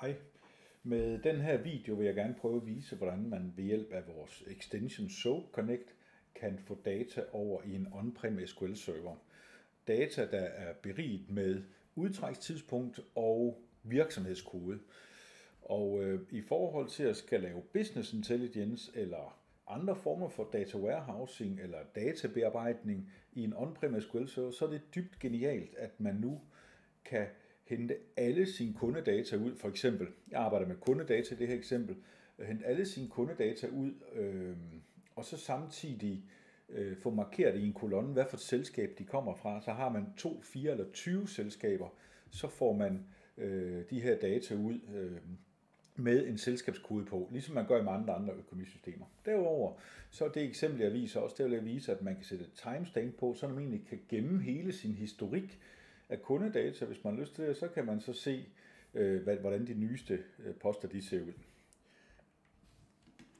Hej. Med den her video vil jeg gerne prøve at vise, hvordan man ved hjælp af vores extension Soak Connect kan få data over i en on-prem SQL server. Data, der er beriget med udtrækstidspunkt og virksomhedskode. Og i forhold til at skal lave business intelligence eller andre former for data warehousing eller databearbejdning i en on-prem SQL server, så er det dybt genialt, at man nu kan hente alle sine kundedata ud. For eksempel, jeg arbejder med kundedata i det her eksempel, hente alle sine kundedata ud, og så samtidig få markeret i en kolonne, hvad for et selskab de kommer fra. Så har man 2, 4 eller 20 selskaber, så får man de her data ud med en selskabskode på, ligesom man gør i mange andre økonomisystemer. Derudover, så det eksempel, jeg viser også, det vil jeg vise, at man kan sætte timestamp på, så man egentlig kan gemme hele sin historik af kundedata. Hvis man har lyst til det, så kan man så se, hvordan de nyeste poster de ser ud.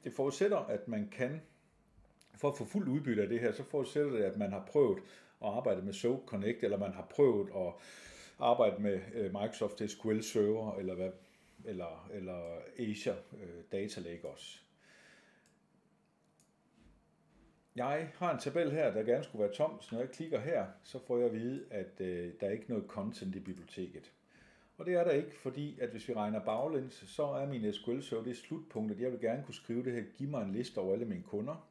Det forudsætter, at man kan, for at få fuld udbytte af det her, så forudsætter det, at man har prøvet at arbejde med Soak Connect, eller man har prøvet at arbejde med Microsoft SQL Server, eller Azure Data Lake også. Jeg har en tabel her, der gerne skulle være tom, så når jeg klikker her, så får jeg at vide, at der er ikke noget content i biblioteket. Og det er der ikke, fordi at hvis vi regner baglæns, så er min SQL Server det slutpunktet. Jeg vil gerne kunne skrive det her, give mig en liste over alle mine kunder.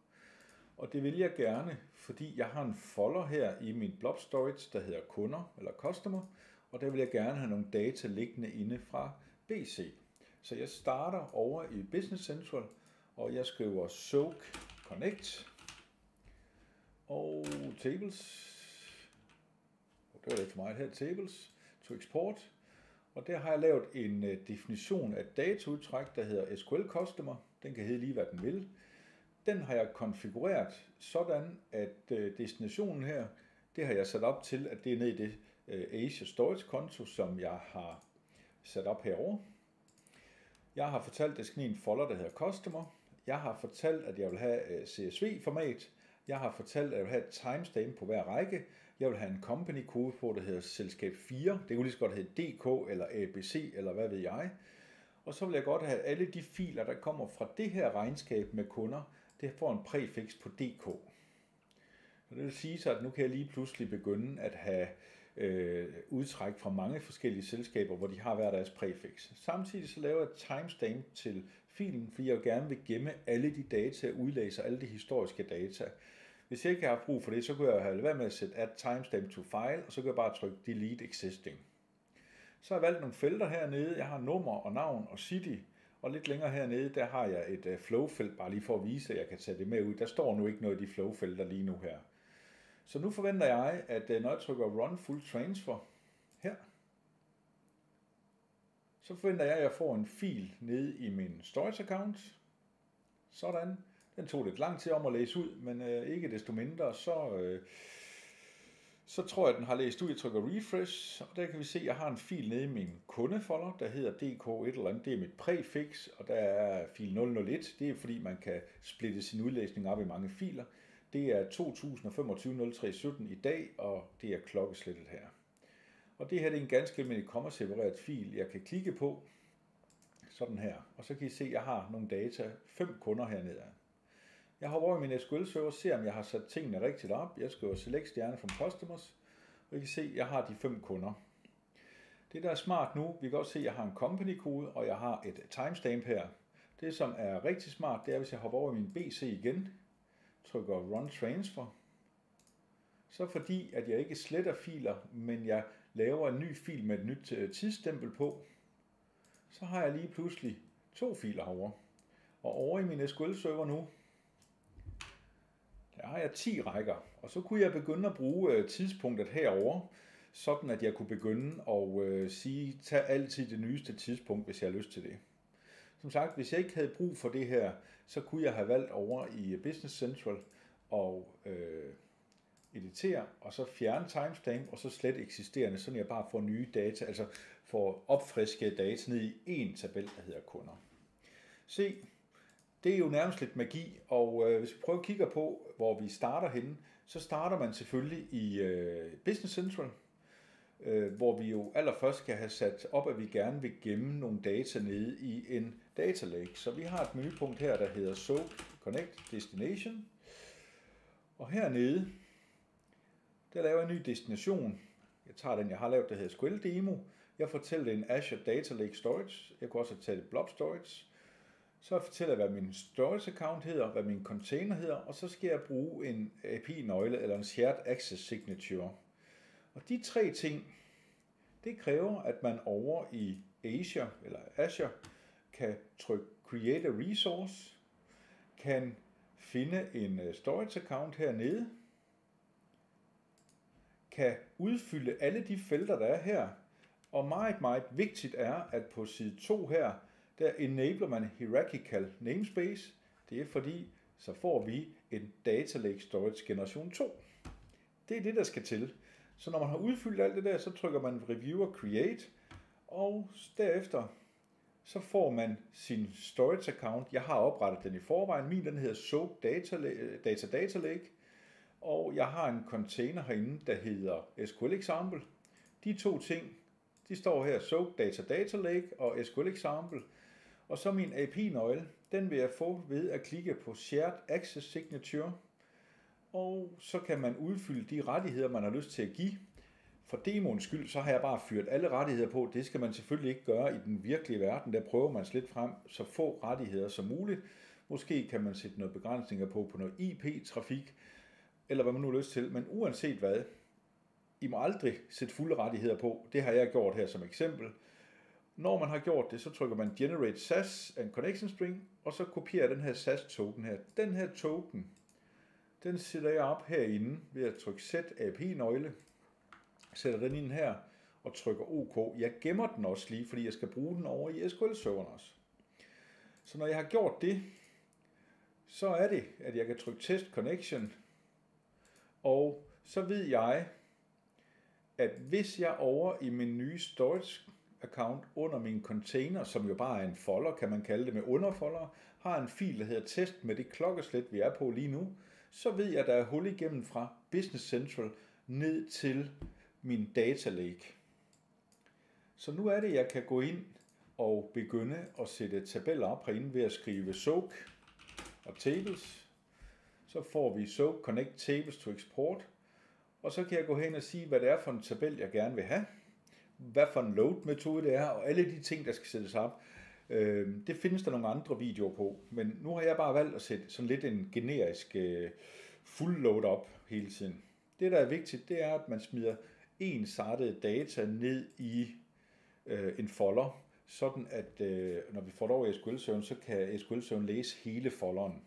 Og det vil jeg gerne, fordi jeg har en folder her i min blob storage, der hedder kunder eller customer, og der vil jeg gerne have nogle data liggende inde fra BC. Så jeg starter over i Business Central, og jeg skriver Soak Connect og tables. Det var lidt for meget her, tables to export. Og der har jeg lavet en definition af dataudtræk, der hedder SQL Customer. Den kan hedde lige, hvad den vil. Den har jeg konfigureret sådan, at destinationen her, det har jeg sat op til, at det er nede i det Azure Storage konto, som jeg har sat op herovre. Jeg har fortalt, at det skal i en folder, der hedder Customer. Jeg har fortalt, at jeg vil have CSV-format. Jeg har fortalt, at jeg vil have et timestamp på hver række. Jeg vil have en company kode på, der hedder selskab 4. Det kunne lige så godt hedde DK eller ABC eller hvad ved jeg. Og så vil jeg godt have alle de filer, der kommer fra det her regnskab med kunder, det får en præfiks på DK. Og det vil sige så, at nu kan jeg lige pludselig begynde at have udtræk fra mange forskellige selskaber, hvor de har hver deres præfiks. Samtidig så laver jeg et timestamp til filen, fordi jeg gerne vil gemme alle de data og udlæse alle de historiske data. Hvis jeg ikke har brug for det, så kan jeg have været med at sætte add timestamp to file, og så kan jeg bare trykke delete existing. Så har jeg valgt nogle felter hernede. Jeg har nummer og navn og city, og lidt længere hernede, der har jeg et flowfelt, bare lige for at vise, at jeg kan tage det med ud. Der står nu ikke noget i de flowfelter lige nu her. Så nu forventer jeg, at når jeg trykker Run Full Transfer her, så forventer jeg, at jeg får en fil nede i min storage account. Sådan. Den tog lidt lang tid om at læse ud, men ikke desto mindre, så tror jeg, at den har læst ud. Jeg trykker refresh, og der kan vi se, at jeg har en fil nede i min kundefolder, der hedder dk et eller andet. Det er mit præfiks, og der er fil 001. Det er fordi, man kan splitte sin udlæsning op i mange filer. Det er 2025-03-17 i dag, og det er klokkeslættet her. Og det her det er en ganske almindelig komma-separeret fil, jeg kan klikke på, sådan her. Og så kan I se, at jeg har nogle data, 5 kunder hernede. Jeg hopper over i min SQL server, ser om jeg har sat tingene rigtigt op. Jeg skriver select stjerne from customers, og I kan se, at jeg har de 5 kunder. Det der er smart nu, vi kan også se, at jeg har en company kode, og jeg har et timestamp her. Det som er rigtig smart, det er, hvis jeg hopper over i min BC igen, trykker run transfer, så fordi at jeg ikke sletter filer, men jeg laver en ny fil med et nyt tidsstempel på, så har jeg lige pludselig 2 filer herovre. Og over i min SQL server nu, der har jeg 10 rækker, og så kunne jeg begynde at bruge tidspunktet herover, sådan at jeg kunne begynde at sige, tag altid det nyeste tidspunkt, hvis jeg har lyst til det. Som sagt, hvis jeg ikke havde brug for det her, så kunne jeg have valgt over i Business Central og editere, og så fjerne timestamp, og så slet eksisterende, så jeg bare får nye data, altså får opfrisket data ned i en tabel, der hedder kunder. Se, det er jo nærmest lidt magi, og hvis vi prøver at kigge på, hvor vi starter henne, så starter man selvfølgelig i Business Central. hvor vi jo allerførst skal have sat op, at vi gerne vil gemme nogle data nede i en data lake. Så vi har et menupunkt her, der hedder Soak Connect Destination. Og hernede, der laver jeg en ny destination. Jeg tager den, jeg har lavet, der hedder SQL Demo. Jeg fortæller det en Azure Data Lake Storage. Jeg kan også tage det Blob Storage. Så fortæller jeg, hvad min storage account hedder, hvad min container hedder, og så skal jeg bruge en API-nøgle eller en Shared Access Signature. Og de tre ting, det kræver, at man over i Azure kan trykke Create a Resource, kan finde en storage account hernede, kan udfylde alle de felter, der er her, og meget, meget vigtigt er, at på side 2 her, der enabler man Hierarchical Namespace. Det er fordi, så får vi en Data Lake Storage generation 2. Det er det, der skal til. Så når man har udfyldt alt det der, så trykker man Review og Create, og derefter så får man sin storage account. Jeg har oprettet den i forvejen. Min den hedder Soak Data Lake, og jeg har en container herinde, der hedder SQL Example. De to ting, de står her, Soak Data Lake og SQL Example. Og så min API-nøgle, den vil jeg få ved at klikke på Shared Access Signature. Og så kan man udfylde de rettigheder, man har lyst til at give. For demoens skyld, så har jeg bare fyret alle rettigheder på. Det skal man selvfølgelig ikke gøre i den virkelige verden. Der prøver man slet frem så få rettigheder som muligt. Måske kan man sætte noget begrænsninger på noget IP-trafik, eller hvad man nu har lyst til. Men uanset hvad, I må aldrig sætte fulde rettigheder på. Det har jeg gjort her som eksempel. Når man har gjort det, så trykker man Generate SAS and Connection String, og så kopierer den her SAS token her. Den her token, den sætter jeg op herinde ved at trykke Set API-nøgle, sætter den ind her og trykker OK. Jeg gemmer den også lige, fordi jeg skal bruge den over i SQL-serveren også. Så når jeg har gjort det, så er det, at jeg kan trykke Test Connection, og så ved jeg, at hvis jeg over i min nye storage account under min container, som jo bare er en folder, kan man kalde det med underfolder, har en fil, der hedder test med det klokkeslæt, vi er på lige nu, så ved jeg, at der er hul igennem fra Business Central ned til min data lake. Så nu er det, at jeg kan gå ind og begynde at sætte tabeller op herinde ved at skrive Soak og Tables. Så får vi Soak Connect Tables to Export, og så kan jeg gå hen og sige, hvad det er for en tabel, jeg gerne vil have, hvad for en load-metode det er, og alle de ting, der skal sættes op. Det findes der nogle andre videoer på, men nu har jeg bare valgt at sætte sådan lidt en generisk full load op hele tiden. Det, der er vigtigt, det er, at man smider ensartede data ned i en folder, sådan at når vi får det over i SQL-serveren, så kan SQL-serveren læse hele folderen.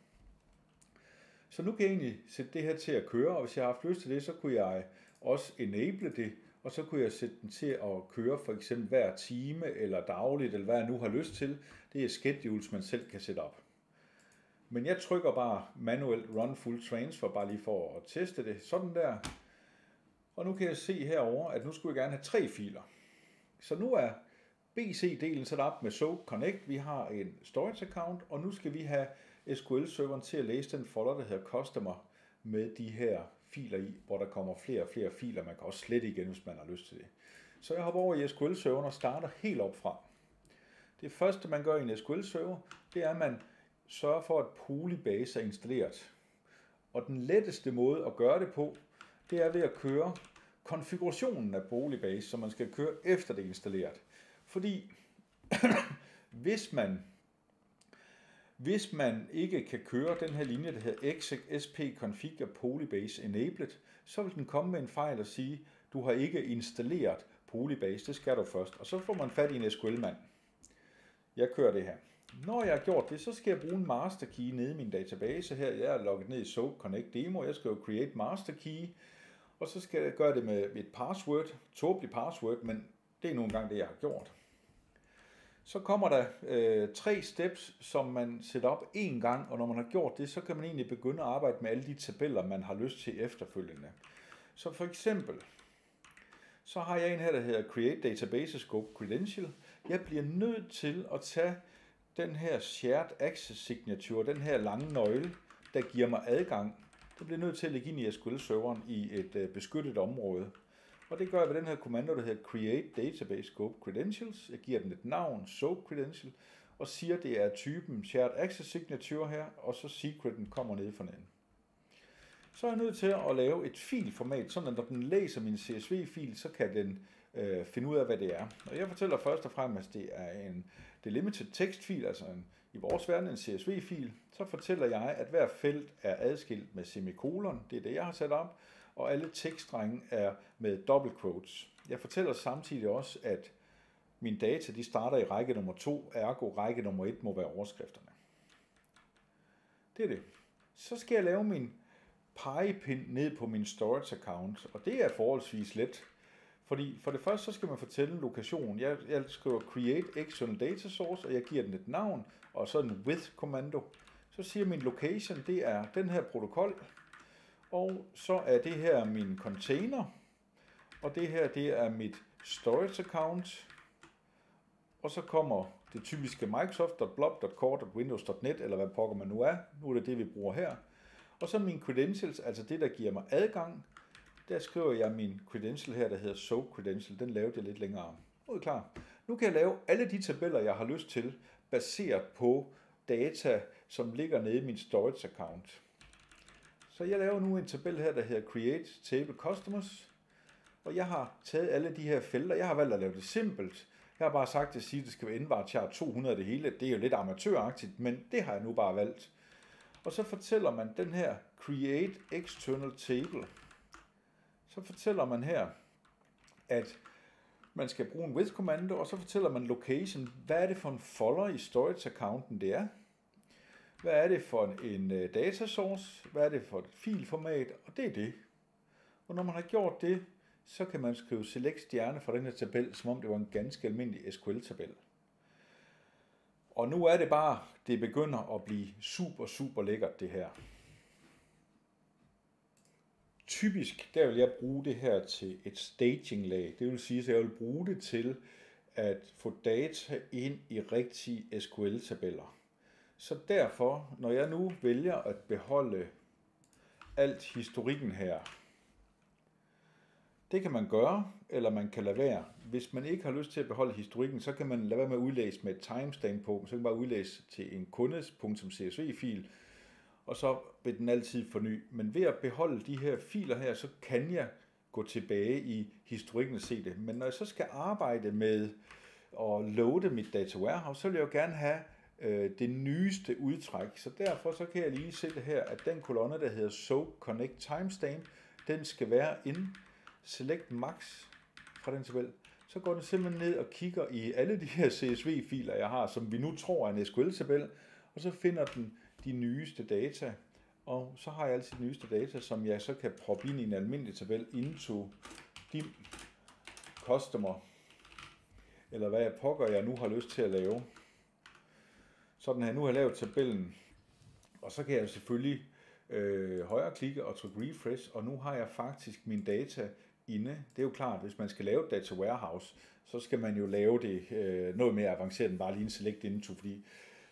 Så nu kan jeg egentlig sætte det her til at køre, og hvis jeg har haft lyst til det, så kunne jeg også enable det, og så kunne jeg sætte den til at køre for eksempel hver time eller dagligt, eller hvad jeg nu har lyst til. Det er schedules, man selv kan sætte op. Men jeg trykker bare manuelt run full transfer, bare lige for at teste det. Sådan der. Og nu kan jeg se herover, at nu skulle jeg gerne have 3 filer. Så nu er BC-delen sat op med Soak Connect. Vi har en storage account, og nu skal vi have SQL-serveren til at læse den folder, der hedder Customer, med de her filer i, hvor der kommer flere og flere filer. Man kan også slette igen, hvis man har lyst til det. Så jeg hopper over i SQL-serveren og starter helt op fra. Det første, man gør i en SQL-server, det er, at man sørger for, at Polybase er installeret. Og den letteste måde at gøre det på, det er ved at køre konfigurationen af Polybase, som man skal køre efter det er installeret. Fordi hvis man ikke kan køre den her linje, der hedder exec sp configure polybase enabled, så vil den komme med en fejl og sige, du har ikke installeret Polybase, det skal du først. Og så får man fat i en SQL-mand. Jeg kører det her. Når jeg har gjort det, så skal jeg bruge en master key nede i min database her. Jeg er logget ned i Soak Connect Demo. Jeg skal jo create master key, og så skal jeg gøre det med et password, tåbeligt password, men det er nogle gange det, jeg har gjort. Så kommer der 3 steps, som man sætter op en gang, og når man har gjort det, så kan man egentlig begynde at arbejde med alle de tabeller, man har lyst til efterfølgende. Så for eksempel, så har jeg en her, der hedder Create Database Scope Credential. Jeg bliver nødt til at tage den her Shared Access Signature, den her lange nøgle, der giver mig adgang. Det bliver nødt til at lægge ind i SQL-serveren i et beskyttet område. Og det gør jeg ved den her kommando, der hedder Create Database Scope Credentials. Jeg giver den et navn, SOAP Credential, og siger, det er typen Shared Access Signature her, og så secreten kommer ned for neden. Så er jeg nødt til at lave et filformat, sådan at når den læser min CSV-fil, så kan den finde ud af, hvad det er. Og jeg fortæller først og fremmest, at det er en delimited tekstfil, altså i vores verden en CSV-fil. Så fortæller jeg, at hver felt er adskilt med semikolon, det er det, jeg har sat op, og alle tekststrenge er med double quotes. Jeg fortæller samtidig også, at mine data de starter i række nummer 2, ergo række nummer 1 må være overskrifterne. Det er det. Så skal jeg lave min pegepind ned på min storage account, og det er forholdsvis let. Fordi for det første, så skal man fortælle en lokation. Jeg skriver create external data source, og jeg giver den et navn, og så en with kommando. Så siger min location, det er den her protokol, og så er det her min container, og det her, det er mit storage account, og så kommer det typiske Microsoft.blob.core.windows.net, eller hvad pokker man nu er. Nu er det det, vi bruger her. Og så mine credentials, altså det, der giver mig adgang. Der skriver jeg min credential her, der hedder SOAP Credential. Den lavede jeg lidt længere om. Nu er det klar. Nu kan jeg lave alle de tabeller, jeg har lyst til, baseret på data, som ligger nede i min storage account. Så jeg laver nu en tabel her, der hedder Create Table Customers. Og jeg har taget alle de her felter. Jeg har valgt at lave det simpelt. Jeg har bare sagt at sige, at det skal være indvarchart 200 det hele. Det er jo lidt amatøragtigt, men det har jeg nu bare valgt. Og så fortæller man den her Create External Table. Så fortæller man her, at man skal bruge en with kommando, og så fortæller man location. Hvad er det for en folder i storage accounten det er? Hvad er det for en data source? Hvad er det for et filformat? Og det er det. Og når man har gjort det, så kan man skrive select stjerne fra den her tabel, som om det var en ganske almindelig SQL-tabel. Og nu er det bare, det begynder at blive super lækkert det her. Typisk, der vil jeg bruge det her til et staging-lag. Det vil sige, at jeg vil bruge det til at få data ind i rigtige SQL-tabeller. Så derfor, når jeg nu vælger at beholde alt historikken her, det kan man gøre, eller man kan lade være. Hvis man ikke har lyst til at beholde historikken, så kan man lade være med at udlæse med et timestamp på, så kan man bare udlæse til en kundes.csv-fil, og så vil den altid forny. Men ved at beholde de her filer her, så kan jeg gå tilbage i historikken og se det. Men når jeg så skal arbejde med at loade mit data warehouse, så vil jeg jo gerne have det nyeste udtræk. Så derfor så kan jeg lige sætte her, at den kolonne, der hedder SOAP Connect Timestamp, den skal være in select max fra den tabel. Så går den simpelthen ned og kigger i alle de her CSV-filer, jeg har, som vi nu tror er en SQL-tabel, og så finder den de nyeste data, og så har jeg altid de nyeste data, som jeg så kan proppe ind i en almindelig tabel into dim customer, eller hvad jeg pokker jeg nu har lyst til at lave. Sådan her, nu har jeg lavet tabellen, og så kan jeg selvfølgelig højreklikke og trykke refresh, og nu har jeg faktisk min data inde. Det er jo klart, hvis man skal lave et data warehouse, så skal man jo lave det noget mere avanceret end bare lige en select into, fordi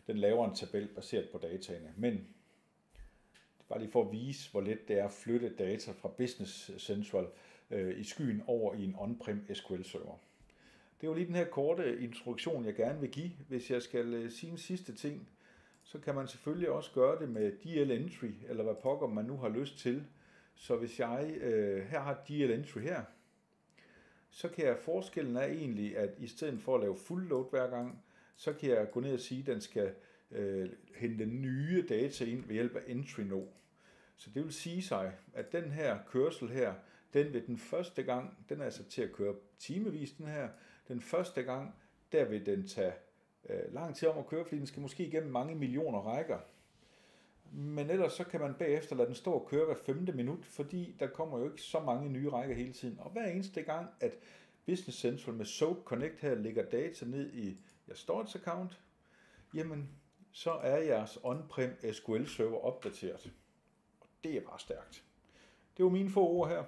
den laver en tabel baseret på dataene. Men det er bare lige for at vise, hvor let det er at flytte data fra Business Central i skyen over i en on-prem SQL-server. Det er jo lige den her korte introduktion, jeg gerne vil give. Hvis jeg skal sige en sidste ting, så kan man selvfølgelig også gøre det med DL entry, eller hvad pokker man nu har lyst til. Så hvis jeg her har DL entry her, så kan jeg, forskellen er egentlig, at i stedet for at lave full load hver gang, så kan jeg gå ned og sige, at den skal hente nye data ind ved hjælp af entry no. Så det vil sige sig, at den her kørsel her, den vil den første gang, den er altså til at køre timevis den her, den første gang, der vil den tage lang tid om at køre, fordi den skal måske igennem mange millioner rækker. Men ellers så kan man bagefter lade den stå og køre hver 5. minut, fordi der kommer jo ikke så mange nye rækker hele tiden. Og hver eneste gang, at Business Central med SOAP Connect her lægger data ned i jeres storage account, jamen så er jeres on-prem SQL server opdateret. Og det er bare stærkt. Det var mine få ord her.